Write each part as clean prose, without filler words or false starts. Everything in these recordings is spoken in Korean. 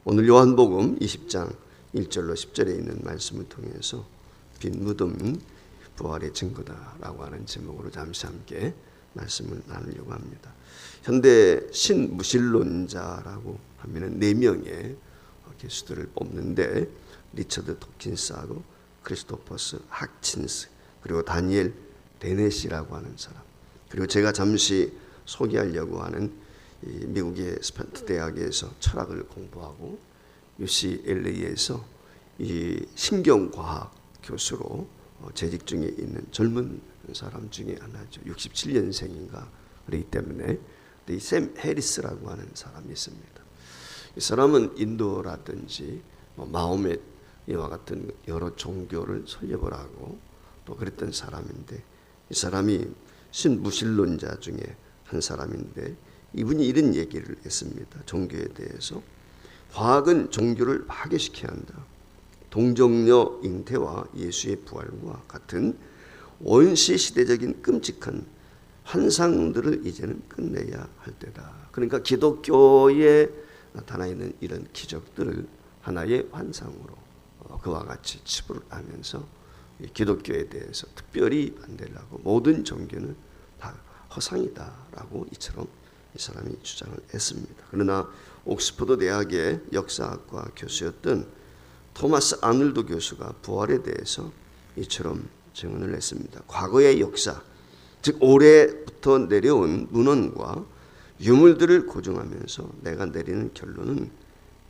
오늘 요한복음 20장 1절로 10절에 있는 말씀을 통해서 빈 무덤은 부활의 증거다라고 하는 제목으로 잠시 함께 말씀을 나누려고 합니다. 현대 신무신론자라고 하면은 4명의 교수들을 뽑는데 리처드 도킨스하고 크리스토퍼스 학친스 그리고 다니엘 데넷이라고 하는 사람, 그리고 제가 잠시 소개하려고 하는 이 미국의 스펜트 대학에서 철학을 공부하고 UCLA에서 이 신경과학 교수로 재직 중에 있는 젊은 사람 중에 하나죠. 67년생인가 그렇기 때문에 이 샘 해리스라고 하는 사람이 있습니다. 이 사람은 인도라든지 마호멧 이와 같은 여러 종교를 설립을 하고 또 그랬던 사람인데, 이 사람이 신무신론자 중에 한 사람인데 이분이 이런 얘기를 했습니다. 종교에 대해서 과학은 종교를 파괴시켜야 한다. 동정녀 잉태와 예수의 부활과 같은 원시 시대적인 끔찍한 환상들을 이제는 끝내야 할 때다. 그러니까 기독교에 나타나 있는 이런 기적들을 하나의 환상으로 그와 같이 치부를 하면서 기독교에 대해서 특별히 반대를 하고 모든 종교는 다 허상이다라고 이처럼 이 사람이 주장을 했습니다. 그러나 옥스퍼드 대학의 역사학과 교수였던 토마스 아놀드 교수가 부활에 대해서 이처럼 증언을 했습니다. 과거의 역사, 즉 올해부터 내려온 문헌과 유물들을 고정하면서 내가 내리는 결론은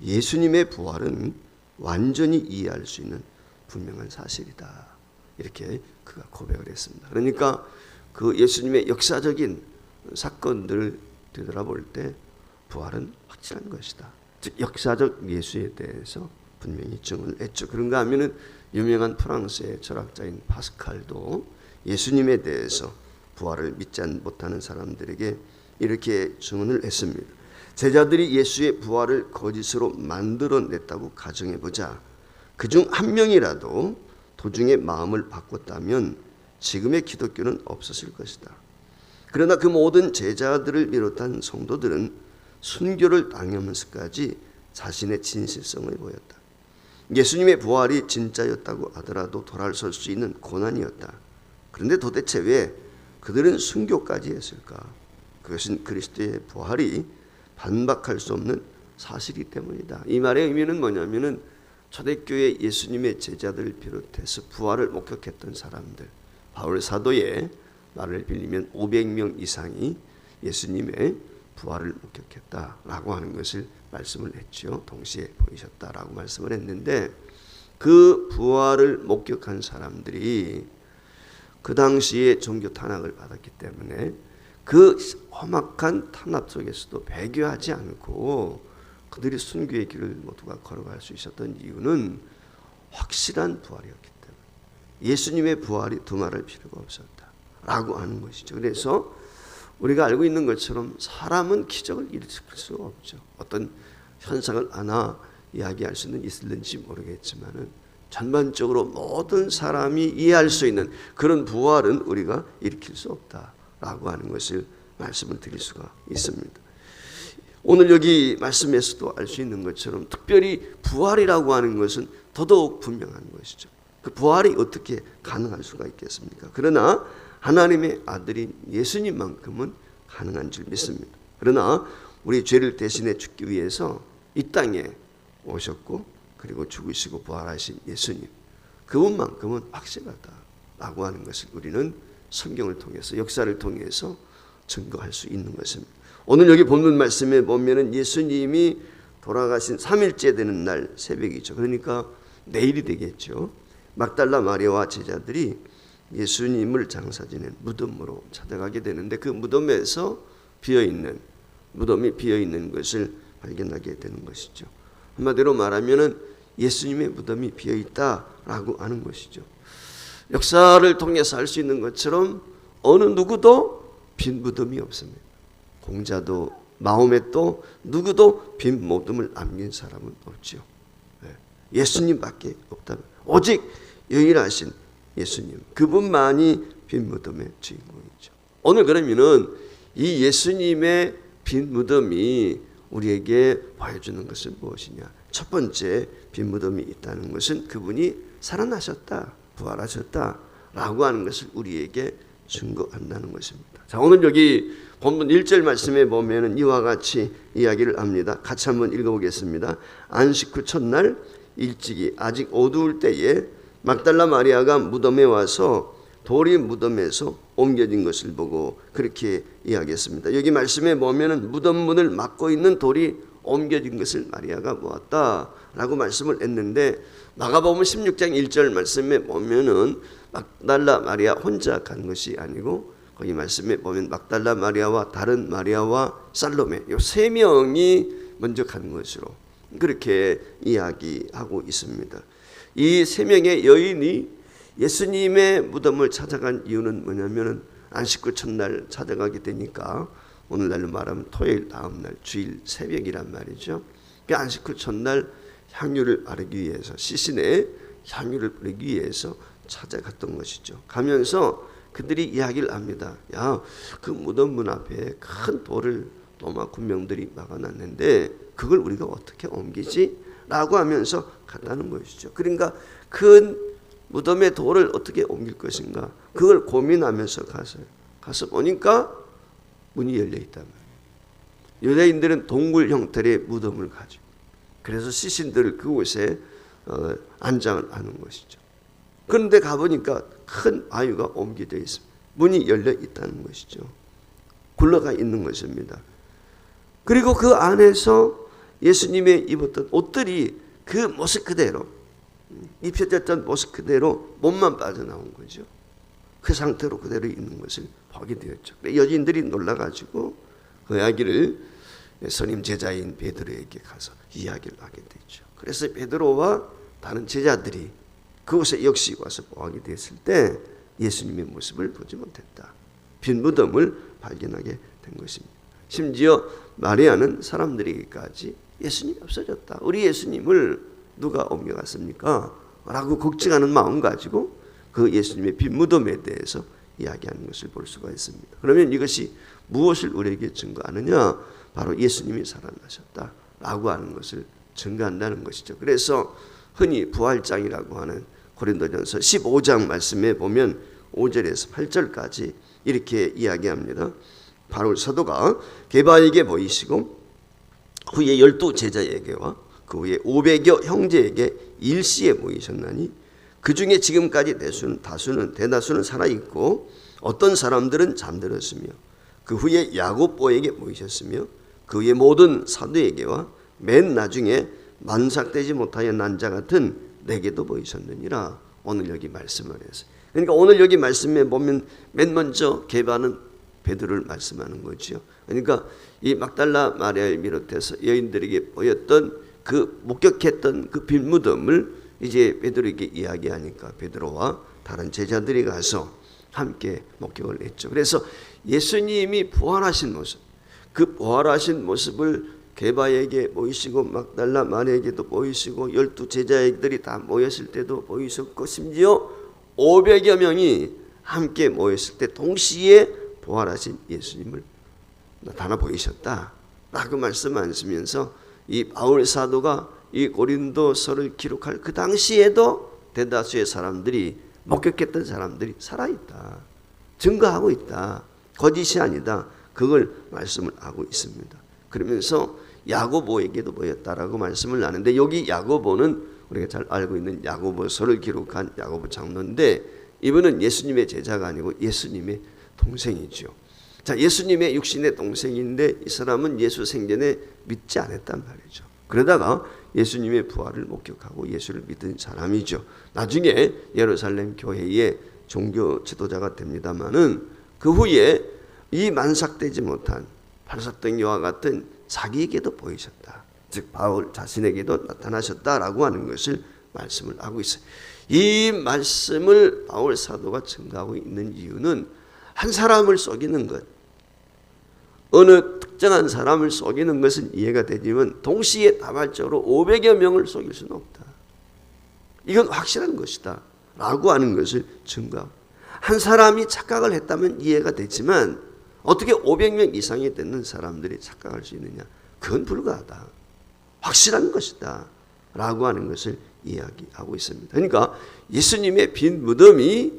예수님의 부활은 완전히 이해할 수 있는 분명한 사실이다. 이렇게 그가 고백을 했습니다. 그러니까 그 예수님의 역사적인 사건들을 되돌아볼 때 부활은 확실한 것이다. 즉 역사적 예수에 대해서 분명히 증언을 했죠. 그런가 하면은 유명한 프랑스의 철학자인 파스칼도 예수님에 대해서 부활을 믿지 못하는 사람들에게 이렇게 증언을 했습니다. 제자들이 예수의 부활을 거짓으로 만들어냈다고 가정해보자. 그중 한 명이라도 도중에 마음을 바꿨다면 지금의 기독교는 없었을 것이다. 그러나 그 모든 제자들을 비롯한 성도들은 순교를 당하면서까지 자신의 진실성을 보였다. 예수님의 부활이 진짜였다고 하더라도 돌아설 수 있는 고난이었다. 그런데 도대체 왜 그들은 순교까지 했을까? 그것은 그리스도의 부활이 반박할 수 없는 사실이기 때문이다. 이 말의 의미는 뭐냐면은 초대교회 예수님의 제자들을 비롯해서 부활을 목격했던 사람들, 바울 사도의 말을 빌리면 500명 이상이 예수님의 부활을 목격했다라고 하는 것을 말씀을 했죠. 동시에 보이셨다라고 말씀을 했는데, 그 부활을 목격한 사람들이 그 당시에 종교 탄압을 받았기 때문에 그 험악한 탄압 속에서도 배교하지 않고 그들이 순교의 길을 모두가 걸어갈 수 있었던 이유는 확실한 부활이었기 때문에 예수님의 부활이 두말할 필요가 없었다라고 하는 것이죠. 그래서 우리가 알고 있는 것처럼 사람은 기적을 일으킬 수 없죠. 어떤 현상을 하나 이야기할 수는 있을는지 모르겠지만은 전반적으로 모든 사람이 이해할 수 있는 그런 부활은 우리가 일으킬 수 없다라고 하는 것을 말씀을 드릴 수가 있습니다. 오늘 여기 말씀에서도 알 수 있는 것처럼 특별히 부활이라고 하는 것은 더더욱 분명한 것이죠. 그 부활이 어떻게 가능할 수가 있겠습니까? 그러나 하나님의 아들인 예수님만큼은 가능한 줄 믿습니다. 그러나 우리 죄를 대신해 죽기 위해서 이 땅에 오셨고 그리고 죽으시고 부활하신 예수님, 그분만큼은 확실하다라고 하는 것을 우리는 성경을 통해서 역사를 통해서 증거할 수 있는 것입니다. 오늘 여기 본문 말씀에 보면은 예수님이 돌아가신 3일째 되는 날 새벽이죠. 그러니까 내일이 되겠죠. 막달라 마리아와 제자들이 예수님을 장사 지낸 무덤으로 찾아가게 되는데 그 무덤에서 무덤이 비어있는 것을 발견하게 되는 것이죠. 한마디로 말하면은 예수님의 무덤이 비어있다라고 하는 것이죠. 역사를 통해서 알 수 있는 것처럼 어느 누구도 빈 무덤이 없습니다. 공자도 마호멧도 누구도 빈 무덤을 남긴 사람은 없죠. 예수님밖에 없다. 오직 유일하신 예수님, 그분만이 빈 무덤의 주인공이죠. 오늘 그러면은 이 예수님의 빈 무덤이 우리에게 보여주는 것은 무엇이냐? 첫 번째 빈 무덤이 있다는 것은 그분이 살아나셨다, 부활하셨다라고 하는 것을 우리에게 증거한다는 것입니다. 자, 오늘 여기 본문 1절 말씀에 보면은 이와 같이 이야기를 합니다. 같이 한번 읽어보겠습니다. 안식 후 첫날 일찍이 아직 어두울 때에 막달라 마리아가 무덤에 와서 돌이 무덤에서 옮겨진 것을 보고 그렇게 이야기했습니다. 여기 말씀에 보면은 무덤 문을 막고 있는 돌이 옮겨진 것을 마리아가 보았다라고 말씀을 했는데, 마가복음 16장 1절 말씀에 보면은 막달라 마리아 혼자 간 것이 아니고 거기 말씀에 보면 막달라 마리아와 다른 마리아와 살로메 이 세 명이 먼저 간 것으로 그렇게 이야기하고 있습니다. 이 세 명의 여인이 예수님의 무덤을 찾아간 이유는 뭐냐면은 안식 후 첫날 찾아가게 되니까 오늘날로 말하면 토요일 다음날 주일 새벽이란 말이죠. 그 안식 후 첫날 향유를 바르기 위해서, 시신에 향유를 바르기 위해서 찾아갔던 것이죠. 가면서 그들이 이야기를 합니다. 야, 그 무덤 문 앞에 큰 돌을 로마 군병들이 막아놨는데 그걸 우리가 어떻게 옮기지? 라고 하면서 갔다는 것이죠. 그러니까 큰 무덤의 돌을 어떻게 옮길 것인가, 그걸 고민하면서 가서 보니까 문이 열려 있단 말이에요. 유대인들은 동굴 형태의 무덤을 가지고 그래서 시신들을 그곳에 안장을 하는 것이죠. 그런데 가보니까 큰 아유가 옮겨져 있습니다. 문이 열려 있다는 것이죠. 굴러가 있는 것입니다. 그리고 그 안에서 예수님의 입었던 옷들이 그 모습 그대로, 입혀졌던 모습 그대로 몸만 빠져나온 거죠. 그 상태로 그대로 있는 것을 보게 되었죠. 여인들이 놀라가지고 그 이야기를 예수님 제자인 베드로에게 가서 이야기를 하게 되죠. 그래서 베드로와 다른 제자들이 그곳에 역시 와서 보하게 됐을 때 예수님의 모습을 보지 못했다. 빈 무덤을 발견하게 된 것입니다. 심지어 마리아는 사람들에게까지 예수님이 없어졌다, 우리 예수님을 누가 옮겨갔습니까? 라고 걱정하는 마음 가지고 그 예수님의 빈 무덤에 대해서 이야기하는 것을 볼 수가 있습니다. 그러면 이것이 무엇을 우리에게 증거하느냐? 바로 예수님이 살아나셨다라고 하는 것을 증거한다는 것이죠. 그래서 흔히 부활장이라고 하는 고린도전서 15장 말씀에 보면 5절에서 8절까지 이렇게 이야기합니다. 바로 사도가 게바에게 보이시고 후에 12 제자에게와 그 후에 500여 형제에게 일시에 보이셨나니 그 중에 지금까지 대다수는 살아있고 어떤 사람들은 잠들었으며 그 후에 야고보에게 보이셨으며 그 후에 모든 사도에게와 맨 나중에 만삭되지 못하여 난 자 같은 내게도 보이셨느니라. 오늘 여기 말씀을 해서, 그러니까 오늘 여기 말씀에 보면 맨 먼저 게바는 베드로를 말씀하는 거죠. 그러니까 이 막달라 마리아를 비롯해서 여인들에게 보였던 그 목격했던 그 빈 무덤을 이제 베드로에게 이야기하니까 베드로와 다른 제자들이 가서 함께 목격을 했죠. 그래서 예수님이 부활하신 모습, 그 부활하신 모습을 게바에게 보이시고 막달라 마리아에게도 보이시고 12 제자들이 다 모였을 때도 보이셨고 심지어 500여 명이 함께 모였을 때 동시에 부활하신 예수님을 나타나 보이셨다라고 말씀하시면서 이 바울 사도가 이 고린도서를 기록할 그 당시에도 대다수의 사람들이, 목격했던 사람들이 살아있다, 증거하고 있다, 거짓이 아니다, 그걸 말씀을 하고 있습니다. 그러면서 야고보에게도 보였다라고 말씀을 하는데, 여기 야고보는 우리가 잘 알고 있는 야고보서를 기록한 야고보 장로인데 이분은 예수님의 제자가 아니고 예수님의 동생이죠. 자, 예수님의 육신의 동생인데 이 사람은 예수 생전에 믿지 않았단 말이죠. 그러다가 예수님의 부활을 목격하고 예수를 믿은 사람이죠. 나중에 예루살렘 교회의 종교 지도자가 됩니다마는 그 후에 이 만삭되지 못한 팔사등이와 같은 자기에게도 보이셨다, 즉 바울 자신에게도 나타나셨다라고 하는 것을 말씀을 하고 있어요. 이 말씀을 바울 사도가 증거하고 있는 이유는 한 사람을 속이는 것, 어느 특정한 사람을 속이는 것은 이해가 되지만 동시에 다발적으로 500여 명을 속일 수는 없다, 이건 확실한 것이다 라고 하는 것을 증거하고, 한 사람이 착각을 했다면 이해가 되지만 어떻게 500명 이상이 되는 사람들이 착각할 수 있느냐, 그건 불가하다. 확실한 것이다. 라고 하는 것을 이야기하고 있습니다. 그러니까 예수님의 빈 무덤이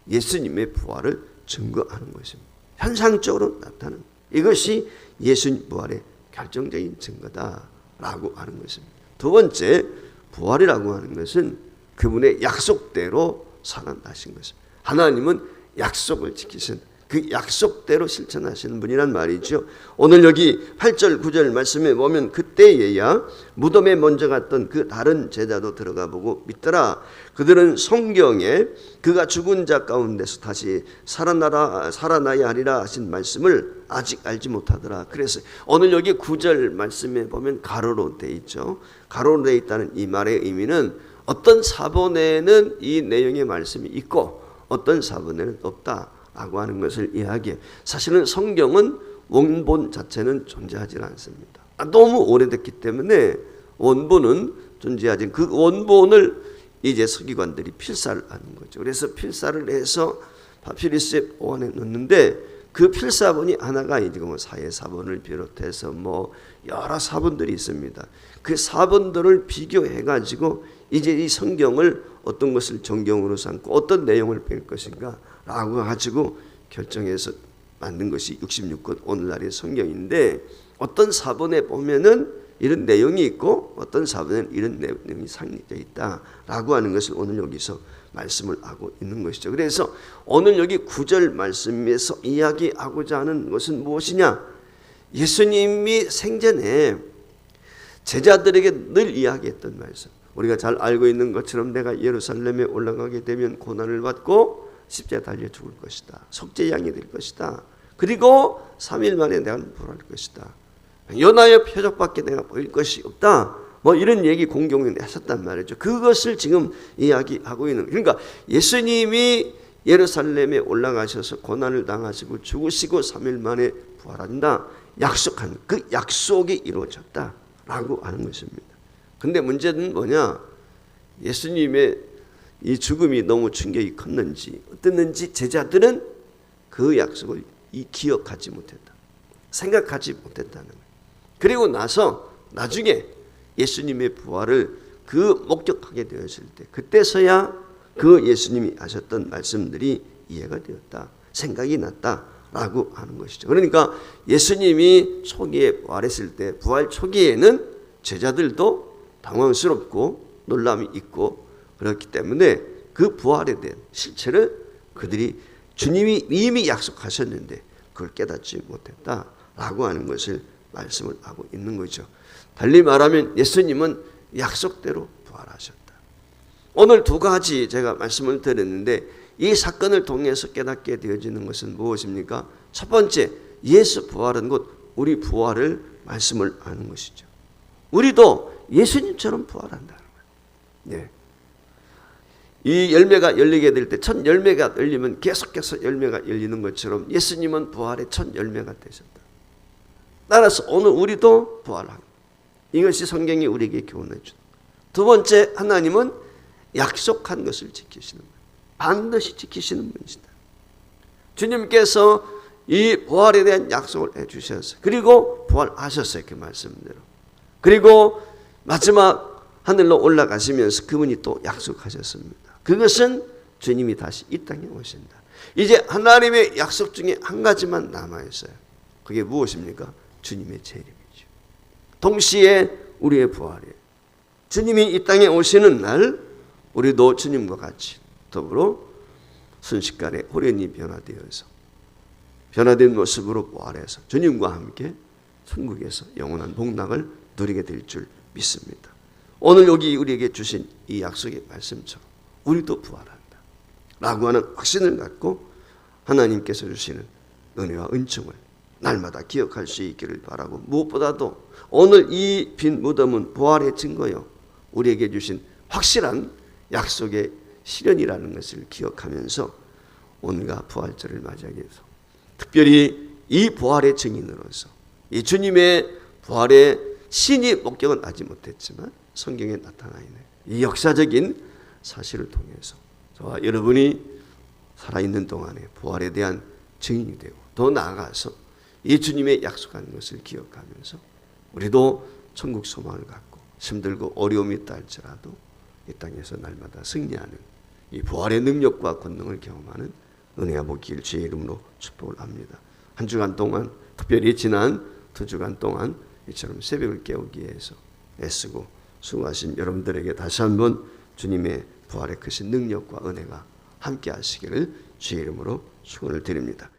예수님의 부활을 증거하는 것입니다. 현상적으로 나타나는 이것이 예수님 부활의 결정적인 증거다라고 하는 것입니다. 두 번째, 부활이라고 하는 것은 그분의 약속대로 살아나신 것입니다. 하나님은 약속을 지키신 그 약속대로 실천하시는 분이란 말이죠. 오늘 여기 8절 9절 말씀에 보면 그때에야 무덤에 먼저 갔던 그 다른 제자도 들어가 보고 믿더라. 그들은 성경에 그가 죽은 자 가운데서 다시 살아나야 하리라 하신 말씀을 아직 알지 못하더라. 그래서 오늘 여기 9절 말씀에 보면 가로로 돼 있죠. 가로로 돼 있다는 이 말의 의미는 어떤 사본에는 이 내용의 말씀이 있고 어떤 사본에는 없다 라고 하는 것을 이야기해요. 사실은 성경은 원본 자체는 존재하지 않습니다. 너무 오래됐기 때문에 원본은 존재하지, 그 원본을 이제 서기관들이 필사를 하는 거죠. 그래서 필사를 해서 파피루스의 보관에 넣는데 그 필사본이 하나가 이제 뭐 사회사본을 비롯해서 뭐 여러 사본들이 있습니다. 그 사본들을 비교해 가지고 이제 이 성경을 어떤 것을 정경으로 삼고 어떤 내용을 뺄 것인가 라고 가지고 결정해서 만든 것이 66권 오늘날의 성경인데, 어떤 사본에 보면은 이런 내용이 있고 어떤 사본에는 이런 내용이 상기되어 있다라고 하는 것을 오늘 여기서 말씀을 하고 있는 것이죠. 그래서 오늘 여기 9절 말씀에서 이야기하고자 하는 것은 무엇이냐? 예수님이 생전에 제자들에게 늘 이야기했던 말씀, 우리가 잘 알고 있는 것처럼 내가 예루살렘에 올라가게 되면 고난을 받고 십자가에 달려 죽을 것이다. 속죄양이 될 것이다. 그리고 3일 만에 내가 부활할 것이다. 연하의 표적밖에 내가 보일 것이 없다. 뭐 이런 얘기 공경에 하셨단 말이죠. 그것을 지금 이야기하고 있는, 그러니까 예수님이 예루살렘에 올라가셔서 고난을 당하시고 죽으시고 3일 만에 부활한다. 약속한 그 약속이 이루어졌다라고 하는 것입니다. 근데 문제는 뭐냐? 예수님의 이 죽음이 너무 충격이 컸는지 어땠는지 제자들은 그 약속을 기억하지 못했다. 생각하지 못했다는 거예요. 그리고 나서 나중에 예수님의 부활을 그 목격하게 되었을 때 그때서야 그 예수님이 하셨던 말씀들이 이해가 되었다. 생각이 났다라고 하는 것이죠. 그러니까 예수님이 초기에 부활했을 때 부활 초기에는 제자들도 당황스럽고 놀람이 있고 그렇기 때문에 그 부활에 대한 실체를 그들이 주님이 이미 약속하셨는데 그걸 깨닫지 못했다라고 하는 것을 말씀을 하고 있는 거죠. 달리 말하면 예수님은 약속대로 부활하셨다. 오늘 두 가지 제가 말씀을 드렸는데 이 사건을 통해서 깨닫게 되어지는 것은 무엇입니까? 첫 번째, 예수 부활은 곧 우리 부활을 말씀을 하는 것이죠. 우리도 예수님처럼 부활한다는 거예요. 네. 이 열매가 열리게 될 때 첫 열매가 열리면 계속해서 열매가 열리는 것처럼 예수님은 부활의 첫 열매가 되셨다. 따라서 오늘 우리도 부활합니다. 이것이 성경이 우리에게 교훈해 준. 두 번째, 하나님은 약속한 것을 지키시는 거예요. 반드시 지키시는 분이시다. 주님께서 이 부활에 대한 약속을 해주셨어요. 그리고 부활하셨어요. 그 말씀대로. 그리고 마지막 하늘로 올라가시면서 그분이 또 약속하셨습니다. 그것은 주님이 다시 이 땅에 오신다. 이제 하나님의 약속 중에 한 가지만 남아있어요. 그게 무엇입니까? 주님의 재림이죠. 동시에 우리의 부활이에요. 주님이 이 땅에 오시는 날 우리도 주님과 같이 더불어 순식간에 호련히 변화되어서 변화된 모습으로 부활해서 주님과 함께 천국에서 영원한 복락을 누리게 될 줄 믿습니다. 오늘 여기 우리에게 주신 이 약속의 말씀처럼 우리도 부활한다 라고 하는 확신을 갖고 하나님께서 주시는 은혜와 은총을 날마다 기억할 수 있기를 바라고, 무엇보다도 오늘 이 빈 무덤은 부활의 증거요 우리에게 주신 확실한 약속의 실현이라는 것을 기억하면서 오늘과 부활절을 맞이하기 위해서 특별히 이 부활의 증인으로서 이 주님의 부활의 신이 목격은 하지 못했지만 성경에 나타나 있는 이 역사적인 사실을 통해서 저와 여러분이 살아있는 동안에 부활에 대한 증인이 되고 더 나아가서 이 주님의 약속한 것을 기억하면서 우리도 천국 소망을 갖고 힘들고 어려움이 있다 할지라도 이 땅에서 날마다 승리하는 이 부활의 능력과 권능을 경험하는 은혜와 복이 주의 이름으로 축복을 합니다. 한 주간 동안, 특별히 지난 2주간 동안 이처럼 새벽을 깨우기 위해서 애쓰고 수고하신 여러분들에게 다시 한번 주님의 부활의 크신 능력과 은혜가 함께 하시기를 주의 이름으로 축원을 드립니다.